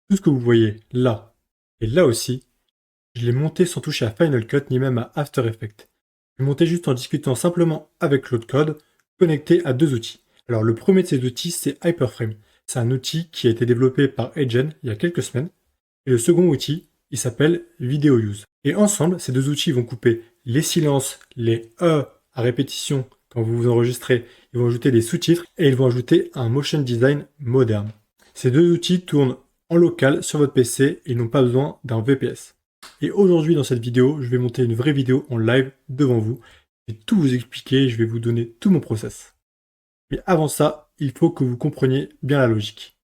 Tout ce que vous voyez là et là aussi, je l'ai monté sans toucher à Final Cut ni même à After Effects. Je l'ai monté juste en discutant simplement avec Claude Code, connecté à deux outils. Alors le premier de ces outils, c'est Hyperframe. C'est un outil qui a été développé par Agen il y a quelques semaines. Et le second outil, il s'appelle VideoUse. Et ensemble, ces deux outils vont couper les silences, les à répétition quand vous vous enregistrez. Ils vont ajouter des sous-titres et ils vont ajouter un motion design moderne. Ces deux outils tournent en local sur votre PC et n'ont pas besoin d'un VPS. Et aujourd'hui, dans cette vidéo, je vais monter une vraie vidéo en live devant vous. Je vais tout vous expliquer, je vais vous donner tout mon process. Mais avant ça, il faut que vous compreniez bien la logique.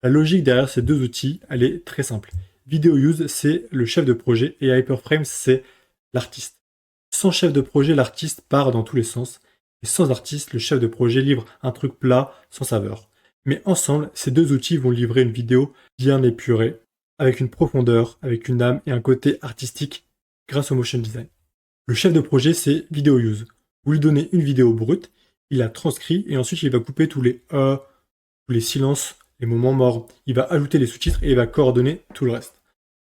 La logique derrière ces deux outils, elle est très simple. VideoUse, c'est le chef de projet et Hyperframe, c'est l'artiste. Sans chef de projet, l'artiste part dans tous les sens. Et sans artiste, le chef de projet livre un truc plat, sans saveur. Mais ensemble, ces deux outils vont livrer une vidéo bien épurée, avec une profondeur, avec une âme et un côté artistique grâce au motion design. Le chef de projet, c'est VideoUse. Vous lui donnez une vidéo brute, il la transcrit et ensuite il va couper tous les silences, les moments morts. Il va ajouter les sous-titres et il va coordonner tout le reste.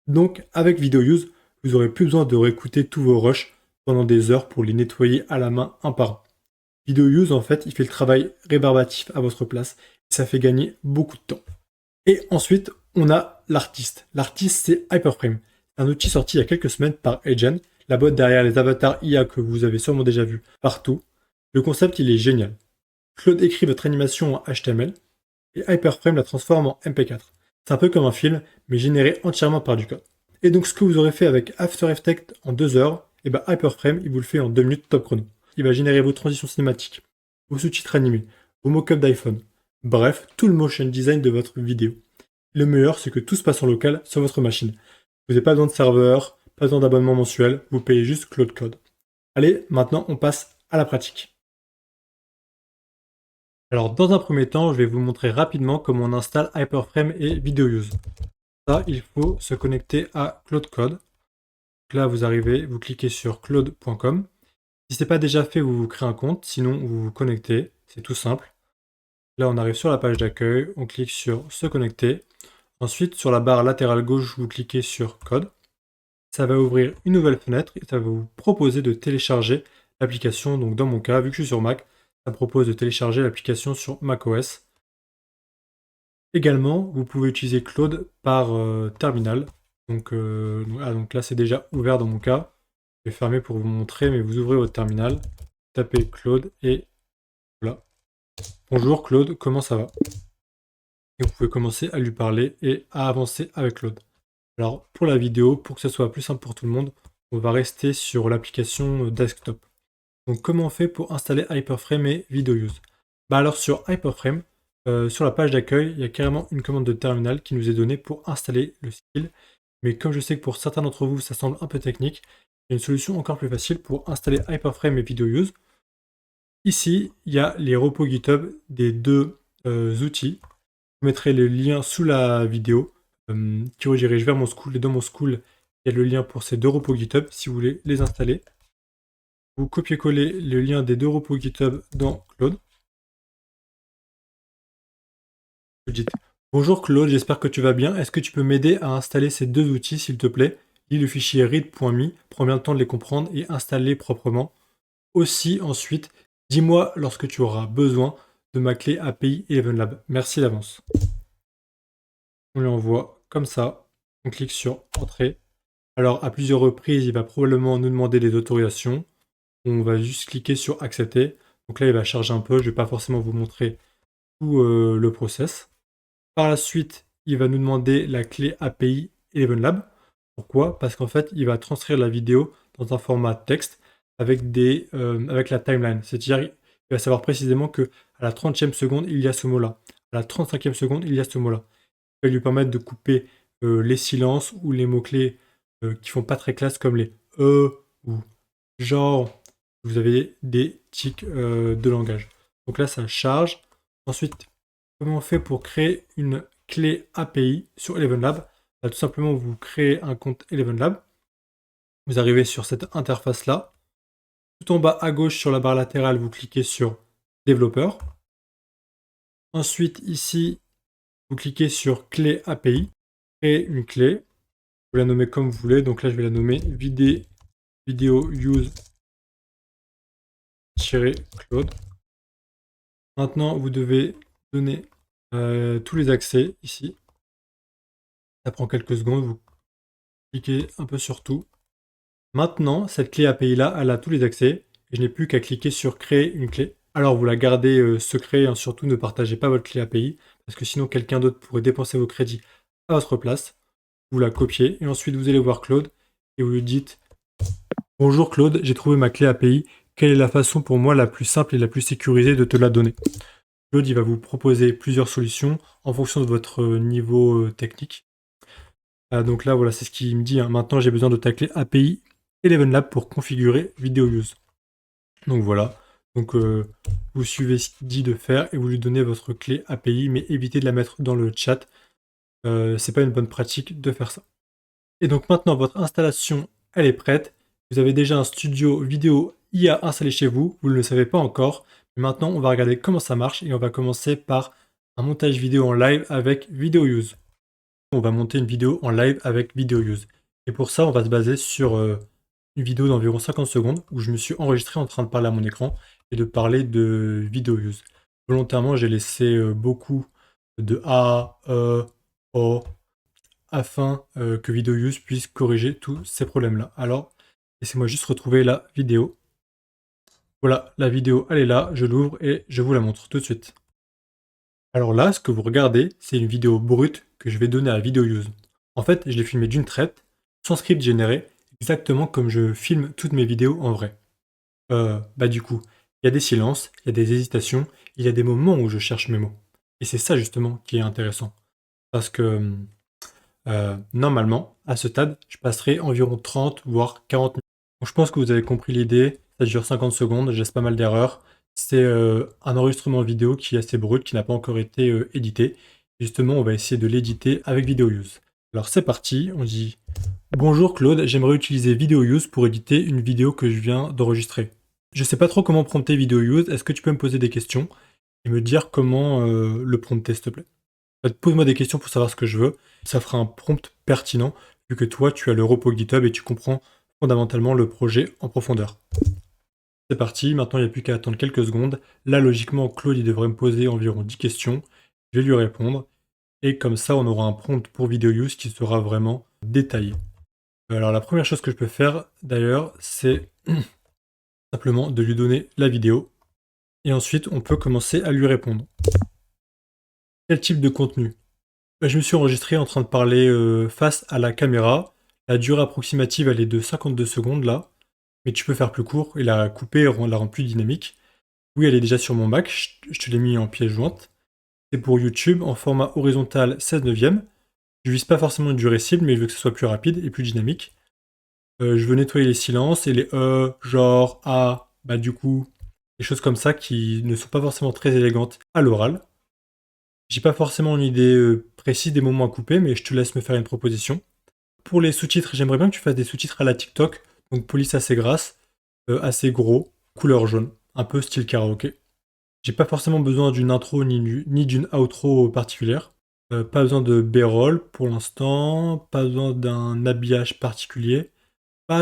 Donc, avec VideoUse, vous n'aurez plus besoin de réécouter tous vos rushs pendant des heures pour les nettoyer à la main un par un. VideoUse, en fait, il fait le travail rébarbatif à votre place et ça fait gagner beaucoup de temps. Et ensuite, on a l'artiste. L'artiste, c'est Hyperframe. C'est un outil sorti il y a quelques semaines par Agen, la boîte derrière les avatars IA que vous avez sûrement déjà vu partout. Le concept, il est génial. Claude écrit votre animation en HTML, et Hyperframe la transforme en MP4. C'est un peu comme un film, mais généré entièrement par du code. Et donc ce que vous aurez fait avec After Effects en 2 heures, et ben Hyperframe, il vous le fait en 2 minutes top chrono. Il va générer vos transitions cinématiques, vos sous-titres animés, vos mock-ups d'iPhone, bref, tout le motion design de votre vidéo. Le meilleur, c'est que tout se passe en local sur votre machine. Vous n'avez pas besoin de serveur, pas besoin d'abonnement mensuel, vous payez juste Claude Code. Allez, maintenant on passe à la pratique. Alors dans un premier temps, je vais vous montrer rapidement comment on installe Hyperframe et VideoUse. Ça, il faut se connecter à Claude Code. Donc là, vous arrivez, vous cliquez sur claude.com. Si ce n'est pas déjà fait, vous vous créez un compte, sinon vous vous connectez, c'est tout simple. Là, on arrive sur la page d'accueil, on clique sur se connecter. Ensuite, sur la barre latérale gauche, vous cliquez sur Code. Ça va ouvrir une nouvelle fenêtre et ça va vous proposer de télécharger l'application. Donc dans mon cas, vu que je suis sur Mac, ça me propose de télécharger l'application sur macOS. Également, vous pouvez utiliser Claude par terminal. Donc là, c'est déjà ouvert dans mon cas. Je vais fermer pour vous montrer, mais vous ouvrez votre terminal, tapez Claude et voilà. Bonjour Claude, comment ça va? Et vous pouvez commencer à lui parler et à avancer avec Claude. Alors, pour la vidéo, pour que ce soit plus simple pour tout le monde, on va rester sur l'application desktop. Donc, comment on fait pour installer Hyperframe et VideoUse? Bah alors, sur Hyperframe, sur la page d'accueil, il y a carrément une commande de terminal qui nous est donnée pour installer le skill. Mais comme je sais que pour certains d'entre vous, ça semble un peu technique, il y a une solution encore plus facile pour installer Hyperframe et VideoUse. Ici, il y a les repos GitHub des deux outils. Je mettrai le lien sous la vidéo qui redirige vers mon school. Et dans mon school, il y a le lien pour ces deux repos GitHub si vous voulez les installer. Vous copiez-collez le lien des deux repos GitHub dans Claude. Vous dites bonjour Claude, j'espère que tu vas bien. Est-ce que tu peux m'aider à installer ces deux outils s'il te plaît? Lis le fichier read.me, prends bien le temps de les comprendre et installe-les proprement. Aussi, ensuite, dis-moi lorsque tu auras besoin de ma clé API ElevenLab. Merci d'avance. On lui envoie comme ça. On clique sur Entrée. Alors, à plusieurs reprises, il va probablement nous demander des autorisations. On va juste cliquer sur Accepter. Donc là, il va charger un peu. Je ne vais pas forcément vous montrer tout le process. Par la suite, il va nous demander la clé API ElevenLab. Pourquoi? Parce qu'en fait, il va transcrire la vidéo dans un format texte avec la timeline. C'est-à-dire, il va savoir précisément que à la 30e seconde, il y a ce mot-là. À la 35e seconde, il y a ce mot-là. Ça va lui permettre de couper les silences ou les mots-clés qui font pas très classe comme les ou genre. Vous avez des tics de langage. Donc là, ça charge. Ensuite, comment on fait pour créer une clé API sur ElevenLab? Bah, tout simplement, vous créez un compte ElevenLab. Vous arrivez sur cette interface-là. Tout en bas à gauche sur la barre latérale, vous cliquez sur Développeur. Ensuite, ici, vous cliquez sur Clé API. créer une clé. Vous la nommez comme vous voulez. Donc là, je vais la nommer vidéo use-Claude. Maintenant, vous devez donner tous les accès ici. Ça prend quelques secondes. Vous cliquez un peu sur tout. Maintenant, cette clé API là, elle a tous les accès. Et je n'ai plus qu'à cliquer sur créer une clé. Alors, vous la gardez secret. Hein, surtout, ne partagez pas votre clé API. Parce que sinon, quelqu'un d'autre pourrait dépenser vos crédits à votre place. Vous la copiez. Et ensuite, vous allez voir Claude. Et vous lui dites: bonjour Claude, j'ai trouvé ma clé API. Quelle est la façon pour moi la plus simple et la plus sécurisée de te la donner? Claude, il va vous proposer plusieurs solutions en fonction de votre niveau technique. Donc là, voilà, c'est ce qu'il me dit. Hein. Maintenant, j'ai besoin de ta clé API ElevenLab pour configurer VideoUse. Donc voilà. Donc vous suivez ce qu'il dit de faire et vous lui donnez votre clé API, mais évitez de la mettre dans le chat. C'est pas une bonne pratique de faire ça. Et donc maintenant, votre installation, elle est prête. Vous avez déjà un studio vidéo IA installé chez vous. Vous ne le savez pas encore. Mais maintenant, on va regarder comment ça marche et on va commencer par un montage vidéo en live avec VideoUse. On va monter une vidéo en live avec VideoUse. Et pour ça, on va se baser sur une vidéo d'environ 50 secondes où je me suis enregistré en train de parler à mon écran et de parler de VideoUse. Volontairement, j'ai laissé beaucoup de A, E, O, afin que VideoUse puisse corriger tous ces problèmes-là. Alors, laissez-moi juste retrouver la vidéo. Voilà, la vidéo, elle est là, je l'ouvre et je vous la montre tout de suite. Alors là, ce que vous regardez, c'est une vidéo brute que je vais donner à VideoUse. En fait, je l'ai filmée d'une traite, sans script généré, exactement comme je filme toutes mes vidéos en vrai. Du coup, il y a des silences, il y a des hésitations, il y a des moments où je cherche mes mots. Et c'est ça justement qui est intéressant. Parce que normalement, à ce stade, je passerai environ 30 voire 40 minutes. Donc, je pense que vous avez compris l'idée. Ça dure 50 secondes, je laisse pas mal d'erreurs. C'est un enregistrement vidéo qui est assez brut, qui n'a pas encore été édité. Justement, on va essayer de l'éditer avec VideoUse. Alors c'est parti, on dit: bonjour Claude, j'aimerais utiliser VideoUse pour éditer une vidéo que je viens d'enregistrer. Je sais pas trop comment prompter VideoUse, est-ce que tu peux me poser des questions et me dire comment le prompter, s'il te plaît? En fait, pose-moi des questions pour savoir ce que je veux. Ça fera un prompt pertinent, vu que toi, tu as le repo GitHub et tu comprends fondamentalement le projet en profondeur. C'est parti, maintenant il n'y a plus qu'à attendre quelques secondes. Là, logiquement, Claude il devrait me poser environ 10 questions. Je vais lui répondre. Et comme ça, on aura un prompt pour VideoUse qui sera vraiment détaillé. Alors la première chose que je peux faire, d'ailleurs, c'est simplement de lui donner la vidéo. Et ensuite, on peut commencer à lui répondre. Quel type de contenu? Je me suis enregistré en train de parler face à la caméra. La durée approximative, elle est de 52 secondes là. Mais tu peux faire plus court et la couper et la rendre plus dynamique. Oui, elle est déjà sur mon Mac. Je te l'ai mis en pièce jointe. C'est pour YouTube en format horizontal 16 neuvième. Je vise pas forcément une durée cible, mais je veux que ce soit plus rapide et plus dynamique. Je veux nettoyer les silences et les genre, du coup, des choses comme ça qui ne sont pas forcément très élégantes à l'oral. J'ai pas forcément une idée précise des moments à couper, mais je te laisse me faire une proposition. Pour les sous-titres, j'aimerais bien que tu fasses des sous-titres à la TikTok, donc police assez grasse, assez gros, couleur jaune, un peu style karaoké. J'ai pas forcément besoin d'une intro ni d'une outro particulière. Pas besoin de B-roll pour l'instant, pas besoin d'un habillage particulier.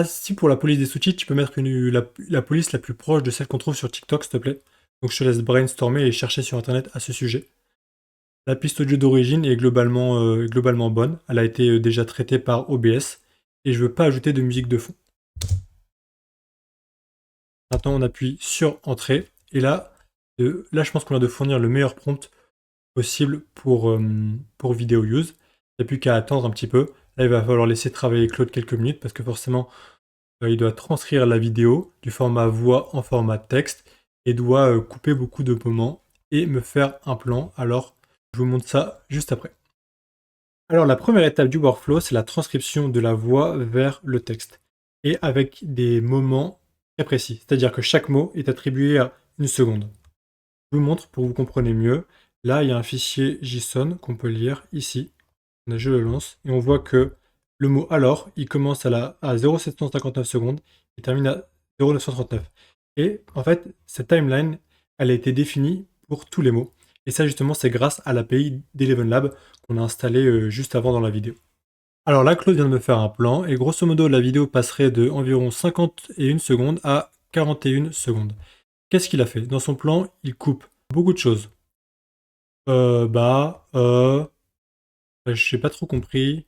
Si pour la police des sous-titres, tu peux mettre la police la plus proche de celle qu'on trouve sur TikTok, s'il te plaît. Donc je te laisse brainstormer et chercher sur internet à ce sujet. La piste audio d'origine est globalement bonne. Elle a été déjà traitée par OBS et je veux pas ajouter de musique de fond. Maintenant, on appuie sur Entrée et là, je pense qu'on a de fournir le meilleur prompt possible pour VideoUse. Il n'y a plus qu'à attendre un petit peu. Là, il va falloir laisser travailler Claude quelques minutes parce que forcément, il doit transcrire la vidéo du format voix en format texte et doit couper beaucoup de moments et me faire un plan. Alors, je vous montre ça juste après. Alors la première étape du workflow, c'est la transcription de la voix vers le texte. Et avec des moments très précis. C'est-à-dire que chaque mot est attribué à une seconde. Je vous montre pour que vous compreniez mieux. Là, il y a un fichier JSON qu'on peut lire ici. Je le lance et on voit que le mot alors, il commence à 0,759 secondes et termine à 0,939. Et en fait, cette timeline, elle a été définie pour tous les mots. Et ça justement c'est grâce à l'API d'Eleven Lab qu'on a installé juste avant dans la vidéo. Alors là, Claude vient de me faire un plan, et grosso modo, la vidéo passerait de environ 51 secondes à 41 secondes. Qu'est-ce qu'il a fait? Dans son plan, il coupe beaucoup de choses. J'ai pas trop compris.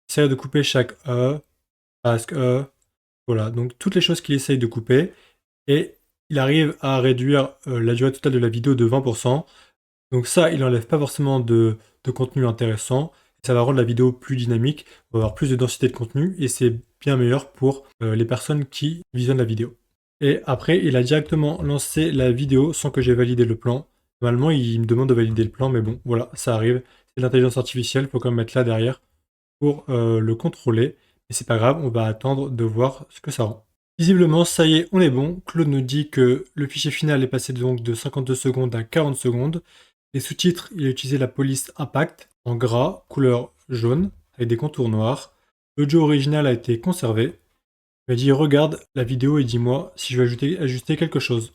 Il essaie de couper chaque presque voilà. Donc toutes les choses qu'il essaye de couper, et il arrive à réduire la durée totale de la vidéo de 20%. Donc ça, il enlève pas forcément de contenu intéressant. Ça va rendre la vidéo plus dynamique, on va avoir plus de densité de contenu, et c'est bien meilleur pour les personnes qui visionnent la vidéo. Et après, il a directement lancé la vidéo sans que j'ai validé le plan. Normalement, il me demande de valider le plan, mais bon, voilà, ça arrive. C'est l'intelligence artificielle, il faut quand même mettre là derrière pour le contrôler. Mais c'est pas grave, on va attendre de voir ce que ça rend. Visiblement, ça y est, on est bon. Claude nous dit que le fichier final est passé donc de 52 secondes à 40 secondes. Les sous-titres, il a utilisé la police Impact en gras, couleur jaune, avec des contours noirs. L'audio original a été conservé. Il m'a dit regarde la vidéo et dis-moi si je vais ajuster quelque chose.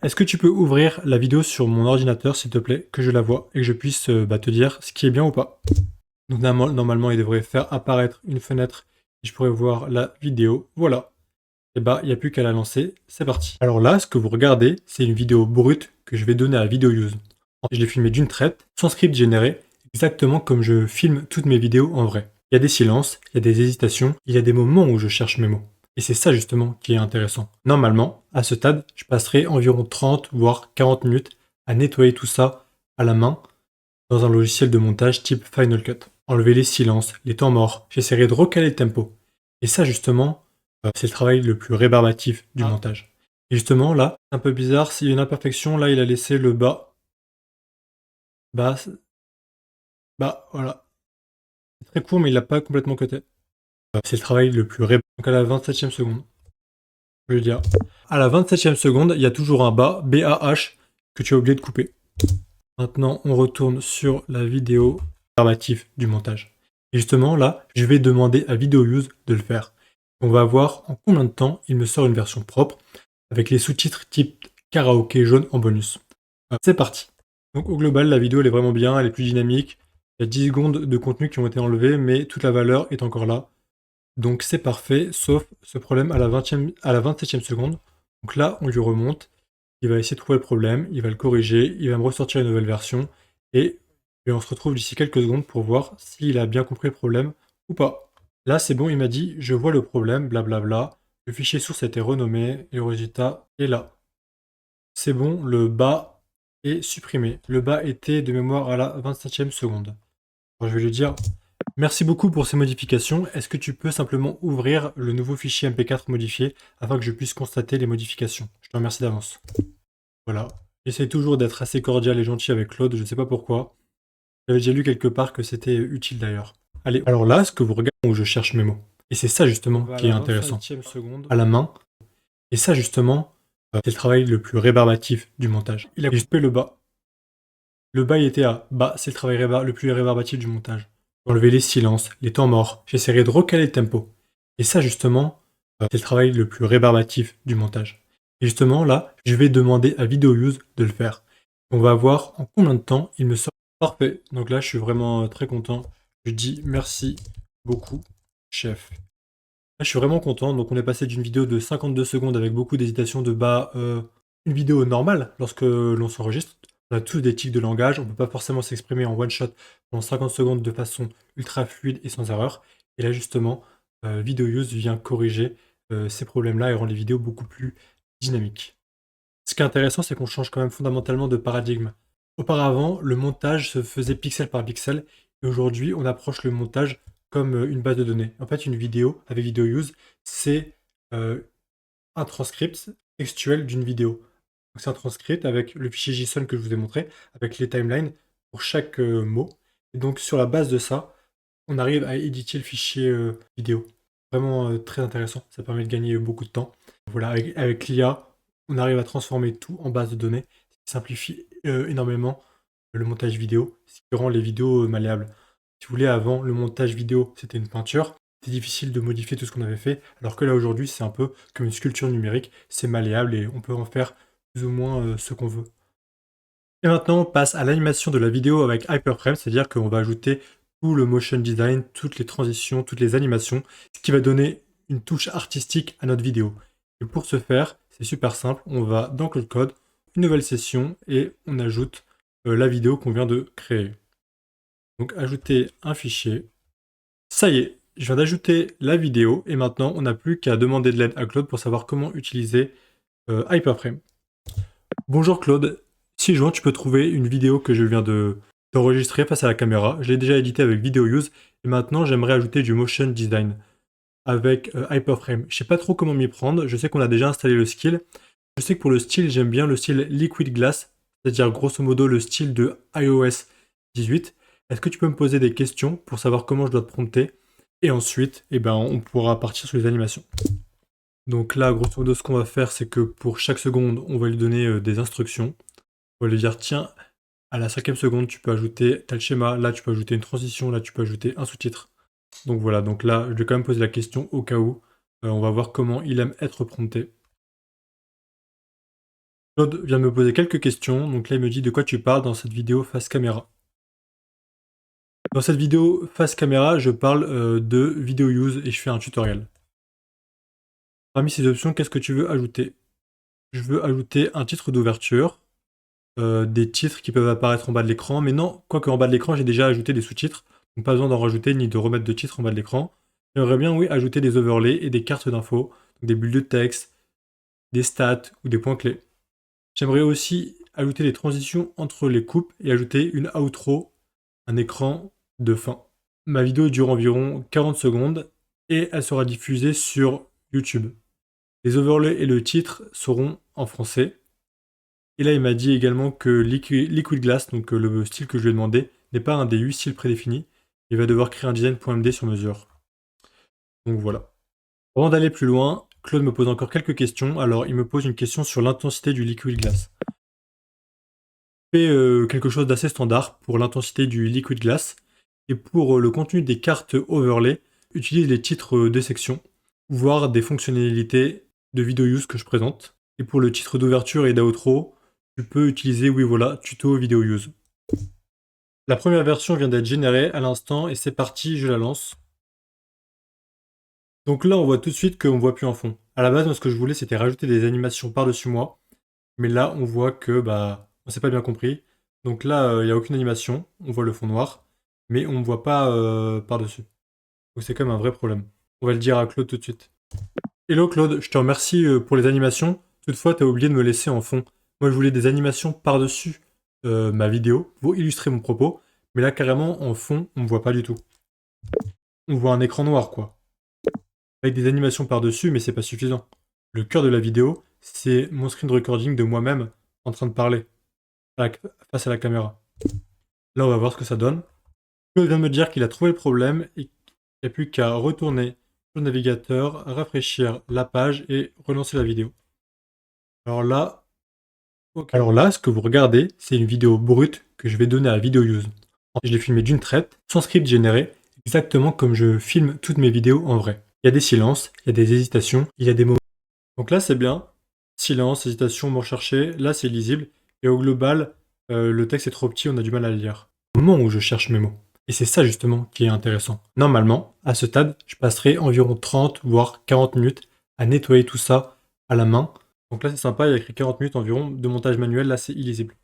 Est-ce que tu peux ouvrir la vidéo sur mon ordinateur s'il te plaît, que je la vois et que je puisse te dire ce qui est bien ou pas. Donc normalement il devrait faire apparaître une fenêtre et je pourrais voir la vidéo. Voilà. Et bah il n'y a plus qu'à la lancer, c'est parti. Alors là, ce que vous regardez, c'est une vidéo brute que je vais donner à VideoUse. Je l'ai filmée d'une traite, sans script généré, exactement comme je filme toutes mes vidéos en vrai. Il y a des silences, il y a des hésitations, il y a des moments où je cherche mes mots. Et c'est ça justement qui est intéressant. Normalement, à ce stade, je passerai environ 30 voire 40 minutes à nettoyer tout ça à la main dans un logiciel de montage type Final Cut. Enlever les silences, les temps morts, j'essaierai de recaler le tempo. Et ça justement, c'est le travail le plus rébarbatif du montage. Et justement là, c'est un peu bizarre, s'il y a une imperfection, là il a laissé le bas. Voilà. C'est très court mais il l'a pas complètement cuté. C'est le travail le plus rébarbatif. Donc à la 27e seconde. Je veux dire. À la 27e seconde, il y a toujours un bas, BAH, que tu as oublié de couper. Maintenant, on retourne sur la vidéo rébarbatif du montage. Et justement, là, je vais demander à VideoUse de le faire. On va voir en combien de temps il me sort une version propre avec les sous-titres type karaoké jaune en bonus. C'est parti. Donc au global, la vidéo elle est vraiment bien, elle est plus dynamique. Il y a 10 secondes de contenu qui ont été enlevés, mais toute la valeur est encore là. Donc c'est parfait, sauf ce problème à la 27e seconde. Donc là, on lui remonte, il va essayer de trouver le problème, il va le corriger, il va me ressortir une nouvelle version, et on se retrouve d'ici quelques secondes pour voir s'il a bien compris le problème ou pas. Là, c'est bon, il m'a dit, je vois le problème, blablabla. Le fichier source a été renommé, et le résultat est là. C'est bon, le bas est supprimé. Le bas était de mémoire à la 27e seconde. Alors, je vais lui dire merci beaucoup pour ces modifications. Est-ce que tu peux simplement ouvrir le nouveau fichier MP4 modifié afin que je puisse constater les modifications? Je te remercie d'avance. Voilà. J'essaie toujours d'être assez cordial et gentil avec Claude, je ne sais pas pourquoi. J'avais déjà lu quelque part que c'était utile d'ailleurs. Allez, alors là, ce que vous regardez où je cherche mes mots. Et c'est ça justement qui est intéressant. À la main. Et ça justement, c'est le travail le plus rébarbatif du montage. Il a coupé le bas. Le bas il était à bas, c'est le travail le plus rébarbatif du montage. Enlever les silences, les temps morts, j'essaierai de recaler le tempo. Et ça justement, c'est le travail le plus rébarbatif du montage. Et justement là, je vais demander à VideoUse de le faire. On va voir en combien de temps il me sort. Parfait, donc là je suis vraiment très content. Je dis merci beaucoup, chef. Là, je suis vraiment content, donc on est passé d'une vidéo de 52 secondes avec beaucoup d'hésitation de bas, une vidéo normale lorsque l'on s'enregistre. On a tous des tics de langage, on ne peut pas forcément s'exprimer en one shot pendant 50 secondes de façon ultra fluide et sans erreur. Et là justement, VideoUse vient corriger ces problèmes-là et rend les vidéos beaucoup plus dynamiques. Ce qui est intéressant, c'est qu'on change quand même fondamentalement de paradigme. Auparavant, le montage se faisait pixel par pixel, et aujourd'hui, on approche le montage comme une base de données. En fait, une vidéo avec VideoUse, c'est un transcript textuel d'une vidéo. Donc, c'est un transcript avec le fichier JSON que je vous ai montré, avec les timelines pour chaque mot. Et donc, sur la base de ça, on arrive à éditer le fichier vidéo. Vraiment très intéressant, ça permet de gagner beaucoup de temps. Voilà, avec l'IA, on arrive à transformer tout en base de données, ce qui simplifie énormément le montage vidéo, ce qui rend les vidéos malléables. Si vous voulez, avant, le montage vidéo, c'était une peinture, c'était difficile de modifier tout ce qu'on avait fait, alors que là, aujourd'hui, c'est un peu comme une sculpture numérique, c'est malléable et on peut en faire plus ou moins ce qu'on veut. Et maintenant, on passe à l'animation de la vidéo avec Hyperframe, c'est-à-dire qu'on va ajouter tout le motion design, toutes les transitions, toutes les animations, ce qui va donner une touche artistique à notre vidéo. Et pour ce faire, c'est super simple, on va dans Claude Code, une nouvelle session, et on ajoute la vidéo qu'on vient de créer. Donc ajouter un fichier. Ça y est, je viens d'ajouter la vidéo, et maintenant on n'a plus qu'à demander de l'aide à Claude pour savoir comment utiliser Hyperframe. Bonjour Claude, si juin tu peux trouver une vidéo que je viens d'enregistrer face à la caméra. Je l'ai déjà édité avec VideoUse et maintenant j'aimerais ajouter du motion design avec Hyperframe. Je sais pas trop comment m'y prendre, je sais qu'on a déjà installé le skill. Je sais que pour le style, j'aime bien le style Liquid Glass, c'est-à-dire grosso modo le style de iOS 18. Est-ce que tu peux me poser des questions pour savoir comment je dois te prompter? Et ensuite, eh ben, on pourra partir sur les animations. Donc là, grosso modo, ce qu'on va faire, c'est que pour chaque seconde, on va lui donner des instructions. On va lui dire, tiens, à la 5e seconde, tu peux ajouter tel schéma, là tu peux ajouter une transition, là tu peux ajouter un sous-titre. Donc voilà, donc là, je vais quand même poser la question au cas où. On va voir comment il aime être prompté. Claude vient de me poser quelques questions, donc là il me dit de quoi tu parles dans cette vidéo face caméra. Dans cette vidéo face caméra, je parle de vidéo use et je fais un tutoriel. Parmi ces options, qu'est-ce que tu veux ajouter? Je veux ajouter un titre d'ouverture, des titres qui peuvent apparaître en bas de l'écran, mais non, quoique en bas de l'écran, j'ai déjà ajouté des sous-titres, donc pas besoin d'en rajouter ni de remettre de titres en bas de l'écran. J'aimerais bien, oui, ajouter des overlays et des cartes d'infos, donc des bulles de texte, des stats ou des points clés. J'aimerais aussi ajouter des transitions entre les coupes et ajouter une outro, un écran de fin. Ma vidéo dure environ 40 secondes et elle sera diffusée sur YouTube. Les overlays et le titre seront en français. Et là, il m'a dit également que Liquid Glass, donc le style que je lui ai demandé, n'est pas un des 8 styles prédéfinis. Il va devoir créer un design.md sur mesure. Donc voilà. Avant d'aller plus loin, Claude me pose encore quelques questions. Alors, il me pose une question sur l'intensité du Liquid Glass. Je fais quelque chose d'assez standard pour l'intensité du Liquid Glass. Et pour le contenu des cartes overlay, utilise les titres des sections, voire des fonctionnalités de vidéo use que je présente. Et pour le titre d'ouverture et d'outro, tu peux utiliser, oui voilà, tuto vidéo use. La première version vient d'être générée à l'instant et c'est parti, je la lance. Donc là, on voit tout de suite qu'on voit plus en fond. À la base, moi, ce que je voulais, c'était rajouter des animations par-dessus moi. Mais là, on voit que, on s'est pas bien compris. Donc là, il n'y a aucune animation. On voit le fond noir. Mais on ne voit pas par-dessus. Donc c'est quand même un vrai problème. On va le dire à Claude tout de suite. Hello Claude, je te remercie pour les animations. Toutefois, tu as oublié de me laisser en fond. Moi, je voulais des animations par-dessus ma vidéo pour illustrer mon propos. Mais là, carrément, en fond, on ne voit pas du tout. On voit un écran noir, quoi. Avec des animations par-dessus, mais c'est pas suffisant. Le cœur de la vidéo, c'est mon screen recording de moi-même en train de parler face à la caméra. Là, on va voir ce que ça donne. Claude vient de me dire qu'il a trouvé le problème et qu'il n'y a plus qu'à retourner sur le navigateur, rafraîchir la page et relancer la vidéo. Alors là, Alors là, ce que vous regardez, c'est une vidéo brute que je vais donner à VideoUse. Je l'ai filmée d'une traite, sans script généré, exactement comme je filme toutes mes vidéos en vrai. Il y a des silences, il y a des hésitations, il y a des moments. Donc là, c'est bien. Silence, hésitation, mot cherché. Là, c'est lisible. Et au global, le texte est trop petit, on a du mal à le lire. Au moment où je cherche mes mots. Et c'est ça justement qui est intéressant. Normalement, à ce stade, je passerai environ 30 voire 40 minutes à nettoyer tout ça à la main. Donc là, c'est sympa, il y a écrit 40 minutes environ de montage manuel. Là, c'est illisible.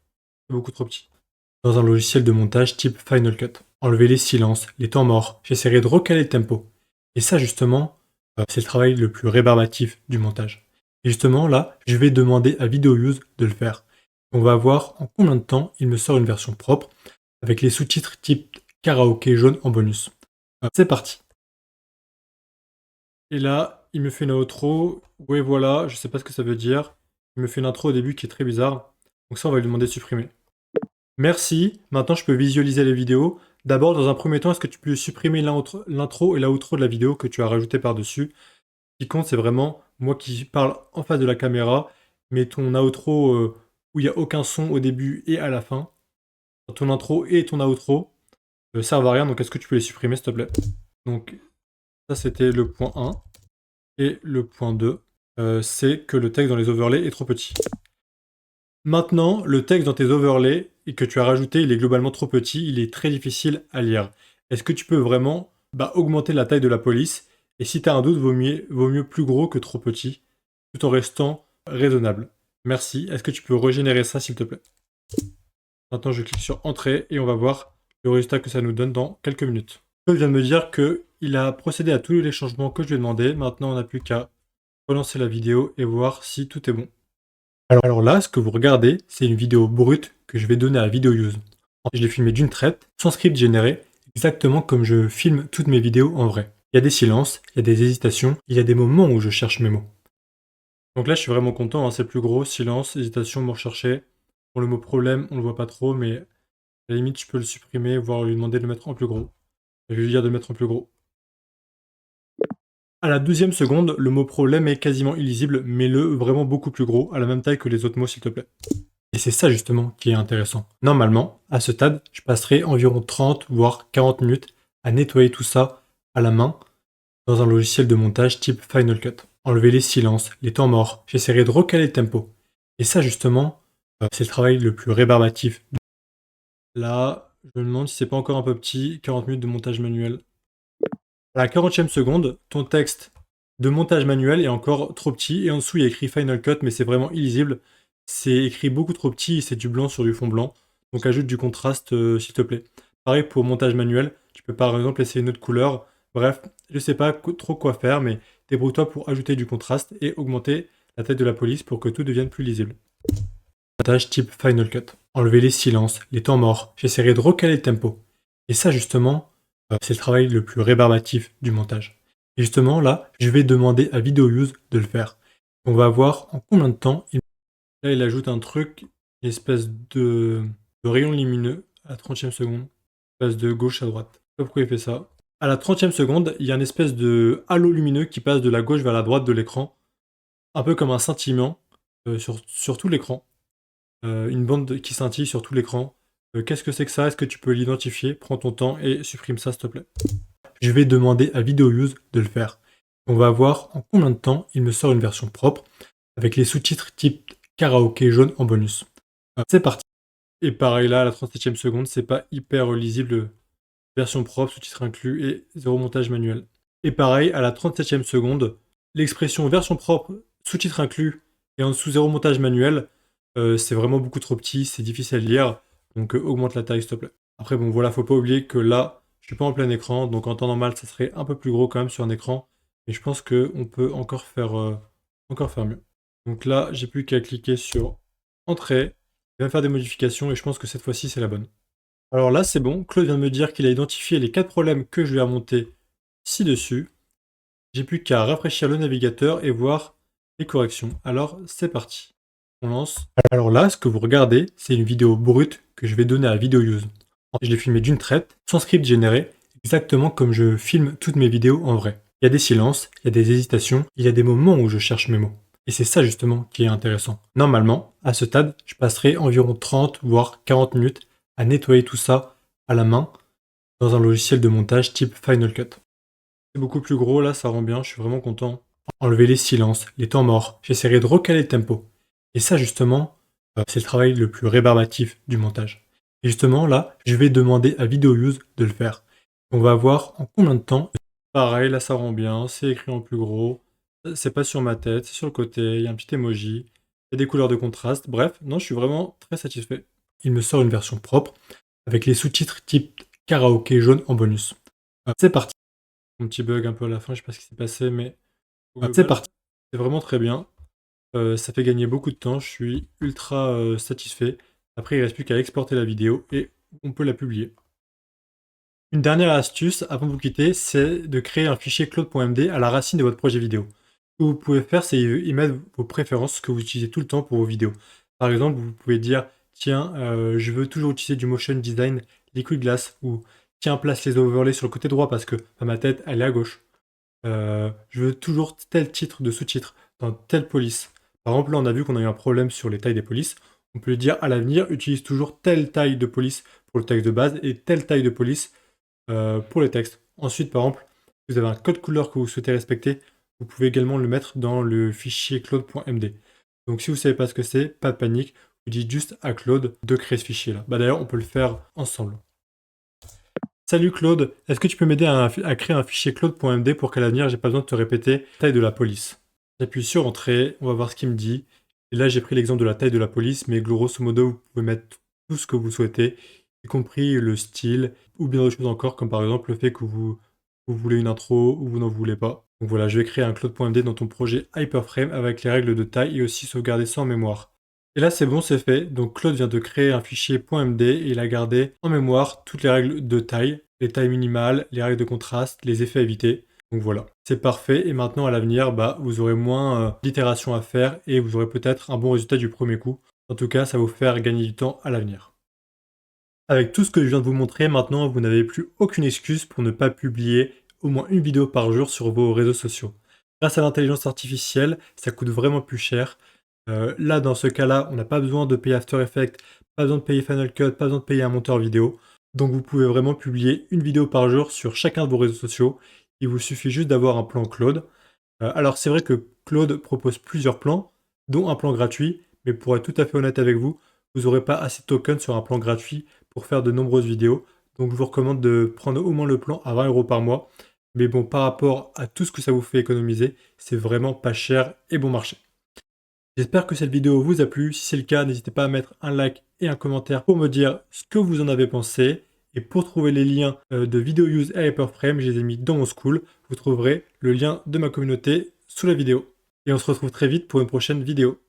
C'est beaucoup trop petit. Dans un logiciel de montage type Final Cut. Enlever les silences, les temps morts. J'essaierai de recaler le tempo. Et ça, justement, c'est le travail le plus rébarbatif du montage. Et justement, là, je vais demander à VideoUse de le faire. On va voir en combien de temps il me sort une version propre avec les sous-titres type karaoké jaune en bonus. C'est parti. Et là, il me fait une outro. Ouais, voilà, je sais pas ce que ça veut dire. Il me fait une intro au début qui est très bizarre. Donc ça, on va lui demander de supprimer. Merci. Maintenant, je peux visualiser les vidéos. D'abord, dans un premier temps, est-ce que tu peux supprimer l'intro et l'outro de la vidéo que tu as rajouté par-dessus? Ce qui compte, c'est vraiment moi qui parle en face de la caméra, mais ton outro où il n'y a aucun son au début et à la fin. Ton intro et ton outro servent à rien, donc est-ce que tu peux les supprimer, s'il te plaît? Donc, ça, c'était le point 1. Et le point 2, c'est que le texte dans les overlays est trop petit. Maintenant, le texte dans tes overlays et que tu as rajouté, il est globalement trop petit, il est très difficile à lire. Est-ce que tu peux vraiment augmenter la taille de la police? Et si tu as un doute, vaut mieux plus gros que trop petit, tout en restant raisonnable. Merci. Est-ce que tu peux régénérer ça, s'il te plaît? Maintenant, je clique sur Entrée et on va voir le résultat que ça nous donne dans quelques minutes. Il vient de me dire qu'il a procédé à tous les changements que je lui ai demandé. Maintenant, on n'a plus qu'à relancer la vidéo et voir si tout est bon. Alors là, ce que vous regardez, c'est une vidéo brute que je vais donner à VideoUse. Je l'ai filmée d'une traite, sans script généré, exactement comme je filme toutes mes vidéos en vrai. Il y a des silences, il y a des hésitations, il y a des moments où je cherche mes mots. Donc là, je suis vraiment content, hein, c'est le plus gros, silence, hésitation, mot recherché. Bon, le mot problème, on le voit pas trop, mais à la limite, je peux le supprimer, voire lui demander de le mettre en plus gros. Je vais lui dire de le mettre en plus gros. À la 12e seconde, le mot problème est quasiment illisible, mets-le vraiment beaucoup plus gros, à la même taille que les autres mots, s'il te plaît. Et c'est ça justement qui est intéressant. Normalement, à ce stade, je passerai environ 30 voire 40 minutes à nettoyer tout ça à la main dans un logiciel de montage type Final Cut. Enlever les silences, les temps morts, j'essaierai de recaler le tempo. Et ça justement, c'est le travail le plus rébarbatif. Là, je me demande si c'est pas encore un peu petit, 40 minutes de montage manuel. À la 40e seconde, ton texte de montage manuel est encore trop petit et en dessous il y a écrit Final Cut mais c'est vraiment illisible. C'est écrit beaucoup trop petit et c'est du blanc sur du fond blanc. Donc ajoute du contraste s'il te plaît. Pareil pour montage manuel, tu peux par exemple essayer une autre couleur. Bref, je sais pas trop quoi faire mais débrouille-toi pour ajouter du contraste et augmenter la taille de la police pour que tout devienne plus lisible. Montage type Final Cut. Enlever les silences, les temps morts, j'essaierai de recaler le tempo. Et ça justement, c'est le travail le plus rébarbatif du montage. Et justement là, je vais demander à VideoUse de le faire. On va voir en combien de temps Là, il ajoute un truc, une espèce de rayon lumineux à la 30e seconde, passe de gauche à droite. Je sais pas pourquoi il fait ça. À la 30e seconde, il y a une espèce de halo lumineux qui passe de la gauche vers la droite de l'écran, un peu comme un scintillement sur tout l'écran. Une bande qui scintille sur tout l'écran. Qu'est-ce que c'est que ça? Est-ce que tu peux l'identifier? Prends ton temps et supprime ça, s'il te plaît. Je vais demander à VideoUse de le faire. On va voir en combien de temps il me sort une version propre avec les sous-titres type karaoké jaune en bonus. C'est parti. Et pareil là, à la 37e seconde, c'est pas hyper lisible. Version propre, sous-titres inclus et zéro montage manuel. Et pareil, à la 37e seconde, l'expression version propre, sous-titres inclus et en dessous zéro montage manuel, c'est vraiment beaucoup trop petit, c'est difficile à lire, donc augmente la taille s'il te plaît. Après bon voilà, faut pas oublier que là, je suis pas en plein écran, donc en temps normal ça serait un peu plus gros quand même sur un écran, mais je pense qu'on peut encore faire mieux. Donc là, j'ai plus qu'à cliquer sur Entrée, il va faire des modifications et je pense que cette fois-ci c'est la bonne. Alors là, c'est bon. Claude vient de me dire qu'il a identifié les 4 problèmes que je lui ai remontés ci-dessus. J'ai plus qu'à rafraîchir le navigateur et voir les corrections. Alors, c'est parti. On lance. Alors là, ce que vous regardez, c'est une vidéo brute que je vais donner à VideoUse. Je l'ai filmée d'une traite, sans script généré, exactement comme je filme toutes mes vidéos en vrai. Il y a des silences, il y a des hésitations, il y a des moments où je cherche mes mots. Et c'est ça justement qui est intéressant. Normalement, à ce stade, je passerai environ 30 voire 40 minutes à nettoyer tout ça à la main dans un logiciel de montage type Final Cut. C'est beaucoup plus gros là, ça rend bien, je suis vraiment content. Enlever les silences, les temps morts, j'essaierai de recaler le tempo. Et ça justement, c'est le travail le plus rébarbatif du montage. Et justement là, je vais demander à VideoUse de le faire. On va voir en combien de temps. Pareil, là ça rend bien, c'est écrit en plus gros, c'est pas sur ma tête, c'est sur le côté, il y a un petit emoji, il y a des couleurs de contraste, bref, non, je suis vraiment très satisfait. Il me sort une version propre avec les sous-titres type karaoké jaune en bonus. C'est parti. Un petit bug un peu à la fin, je sais pas ce qui s'est passé, mais c'est parti. C'est vraiment très bien. Ça fait gagner beaucoup de temps, je suis ultra satisfait. Après, il reste plus qu'à exporter la vidéo et on peut la publier. Une dernière astuce avant de vous quitter, c'est de créer un fichier claude.md à la racine de votre projet vidéo. Ce que vous pouvez faire, c'est y mettre vos préférences, ce que vous utilisez tout le temps pour vos vidéos. Par exemple, vous pouvez dire tiens, je veux toujours utiliser du motion design liquid glass ou tiens, place les overlays sur le côté droit parce que ma tête, elle est à gauche. Je veux toujours tel titre de sous-titre dans telle police. Par exemple, là, on a vu qu'on a eu un problème sur les tailles des polices. On peut lui dire à l'avenir, utilise toujours telle taille de police pour le texte de base et telle taille de police pour les textes. Ensuite, par exemple, si vous avez un code couleur que vous souhaitez respecter, vous pouvez également le mettre dans le fichier claude.md. Donc si vous ne savez pas ce que c'est, pas de panique, vous dites juste à Claude de créer ce fichier-là. D'ailleurs, on peut le faire ensemble. Salut Claude, est-ce que tu peux m'aider à créer un fichier claude.md pour qu'à l'avenir, j'ai pas besoin de te répéter la taille de la police? J'appuie sur Entrée, on va voir ce qu'il me dit. Et là, j'ai pris l'exemple de la taille de la police, mais grosso modo, vous pouvez mettre tout ce que vous souhaitez, y compris le style, ou bien d'autres choses encore, comme par exemple le fait que vous voulez une intro ou vous n'en voulez pas. Donc voilà, je vais créer un claude.md dans ton projet Hyperframe avec les règles de taille et aussi sauvegarder ça en mémoire. Et là, c'est bon, c'est fait. Donc Claude vient de créer un fichier .md et il a gardé en mémoire toutes les règles de taille, les tailles minimales, les règles de contraste, les effets à éviter. Donc voilà, c'est parfait. Et maintenant, à l'avenir, vous aurez moins d'itérations à faire et vous aurez peut-être un bon résultat du premier coup. En tout cas, ça va vous faire gagner du temps à l'avenir. Avec tout ce que je viens de vous montrer, maintenant, vous n'avez plus aucune excuse pour ne pas publier au moins une vidéo par jour sur vos réseaux sociaux. Grâce à l'intelligence artificielle, ça coûte vraiment plus cher. Là, dans ce cas-là, on n'a pas besoin de payer After Effects, pas besoin de payer Final Cut, pas besoin de payer un monteur vidéo. Donc vous pouvez vraiment publier une vidéo par jour sur chacun de vos réseaux sociaux. Il vous suffit juste d'avoir un plan Claude. Alors c'est vrai que Claude propose plusieurs plans, dont un plan gratuit, mais pour être tout à fait honnête avec vous, vous n'aurez pas assez de tokens sur un plan gratuit pour faire de nombreuses vidéos. Donc je vous recommande de prendre au moins le plan à 20 € par mois. Mais bon, par rapport à tout ce que ça vous fait économiser, c'est vraiment pas cher et bon marché. J'espère que cette vidéo vous a plu. Si c'est le cas, n'hésitez pas à mettre un like et un commentaire pour me dire ce que vous en avez pensé. Et pour trouver les liens de Video Use et Hyperframe, je les ai mis dans mon school. Vous trouverez le lien de ma communauté sous la vidéo. Et on se retrouve très vite pour une prochaine vidéo.